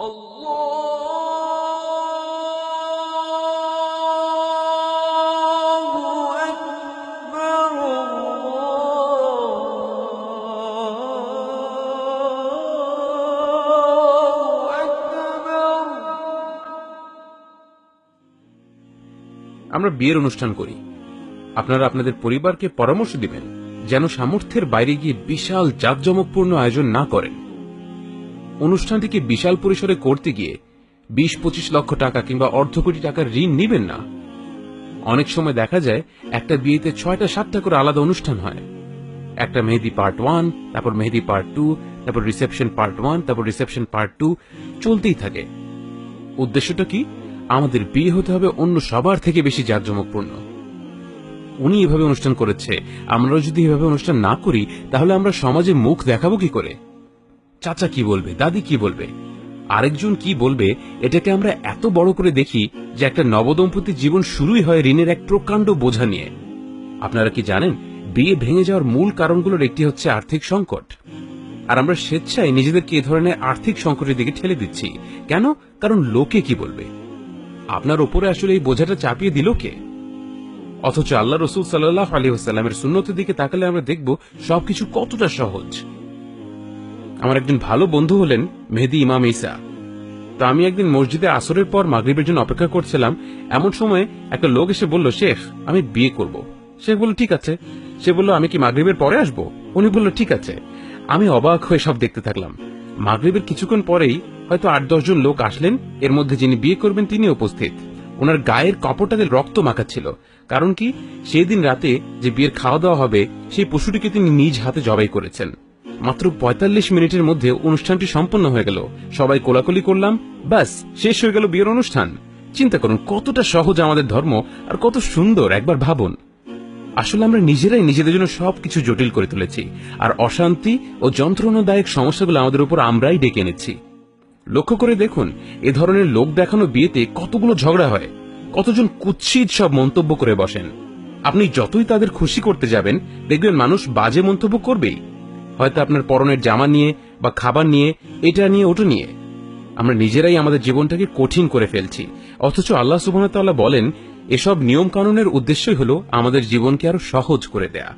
আমরা বিয়ের অনুষ্ঠান করি, আপনারা আপনাদের পরিবারকে পরামর্শ দিবেন যেন সামর্থ্যের বাইরে গিয়ে বিশাল জাঁকজমকপূর্ণ আয়োজন না করেন। অনুষ্ঠানটিকে বিশাল পরিসরে করতে গিয়ে ২০-২৫ লক্ষ টাকা কিংবা অর্ধ কোটি টাকার ঋণ নিবেন না। অনেক সময় দেখা যায় একটা বিয়েতে ৬টা-৭টা করে আলাদা অনুষ্ঠান হয়। একটা মেহেদি পার্ট 1, তারপর মেহেদি পার্ট 2, তারপর রিসেপশন পার্ট 1, তারপর রিসেপশন পার্ট 2 চলতেই থাকে। উদ্দেশ্যটা কি? আমাদের বিয়ে হতে হবে অন্য সবার থেকে বেশি জাঁকজমকপূর্ণ। উনি এভাবে অনুষ্ঠান করেছে, আমরাও যদি এভাবে অনুষ্ঠান না করি তাহলে আমরা সমাজে মুখ দেখাবো কি করে? চাচা কি বলবে, দাদি কি বলবে, আরেকজন কি বলবে, এটাকে আমরা এত বড় করে দেখি যে একটা নবদম্পতির জীবন শুরুই হয় ঋণের এক প্রকাণ্ড বোঝা নিয়ে। আপনারা কি জানেন, বিয়ে ভেঙে যাওয়ার মূল কারণগুলোর একটি হচ্ছে আর্থিক সংকট। আর আমরা স্বেচ্ছায় নিজেদেরকে এ ধরনের আর্থিক সংকটের দিকে ঠেলে দিচ্ছি। কেন? কারণ লোকে কি বলবে। আপনার ওপরে আসলে এই বোঝাটা চাপিয়ে দিল কে? অথচ আল্লাহ রসুল সাল্লাল্লাহু আলাইহি ওয়াসাল্লামের সুন্নতের দিকে তাকালে আমরা দেখব সবকিছু কতটা সহজ। আমার একজন ভালো বন্ধু হলেন মেহেদি ইমাম ঈসা। তো আমি একদিন মসজিদে আসরের পর মাগরিবের জন্য অপেক্ষা করছিলাম। এমন সময় একটা লোক এসে বলল, শেখ আমি বিয়ে করব। শেখ বলল ঠিক আছে। সে বলল আমি কি মাগরিবের পরে আসবো? উনি বলল ঠিক আছে। আমি অবাক হয়ে সব দেখতে থাকলাম। মাগরিবের কিছুক্ষণ পরেই হয়তো ৮-১০ জন লোক আসলেন। এর মধ্যে যিনি বিয়ে করবেন তিনি উপস্থিত। ওনার গায়ের কাপড়টাতে রক্ত মাখা ছিল। কারণ কি? সেই দিন রাতে যে বিয়ের খাওয়া দাওয়া হবে সেই পশুটিকে তিনি নিজ হাতে জবাই করেছেন। মাত্র ৪৫ মিনিটের মধ্যে অনুষ্ঠানটি সম্পন্ন হয়ে গেল। সবাই কোলাকুলি করলাম, ব্যাস শেষ হয়ে গেল বিয়ের অনুষ্ঠান। চিন্তা করুন কতটা সহজ আমাদের ধর্ম, আর কত সুন্দর একবার ভাবুন। আসলে আমরা নিজেরাই নিজেদের জন্য সবকিছু জটিল করে তুলেছি, আর অশান্তি ও যন্ত্রণাদায়ক সমস্যাগুলো আমাদের উপর আমরাই ডেকে এনেছি। লক্ষ্য করে দেখুন, এ ধরনের লোক দেখানো বিয়েতে কতগুলো ঝগড়া হয়, কতজন কুৎসিত সব মন্তব্য করে বসেন। আপনি যতই তাদের খুশি করতে যাবেন দেখবেন মানুষ বাজে মন্তব্য করবেই, হয়তো আপনার পরনের জামা নিয়ে বা খাবার নিয়ে, এটা নিয়ে ওটা নিয়ে। আমরা নিজেরাই আমাদের জীবনটাকে কঠিন করে ফেলছি। অথচ আল্লাহ সুবহানাহু ওয়া তাআলা বলেন এসব নিয়ম কানুনের উদ্দেশ্যই হলো আমাদের জীবনকে আরো সহজ করে দেয়া।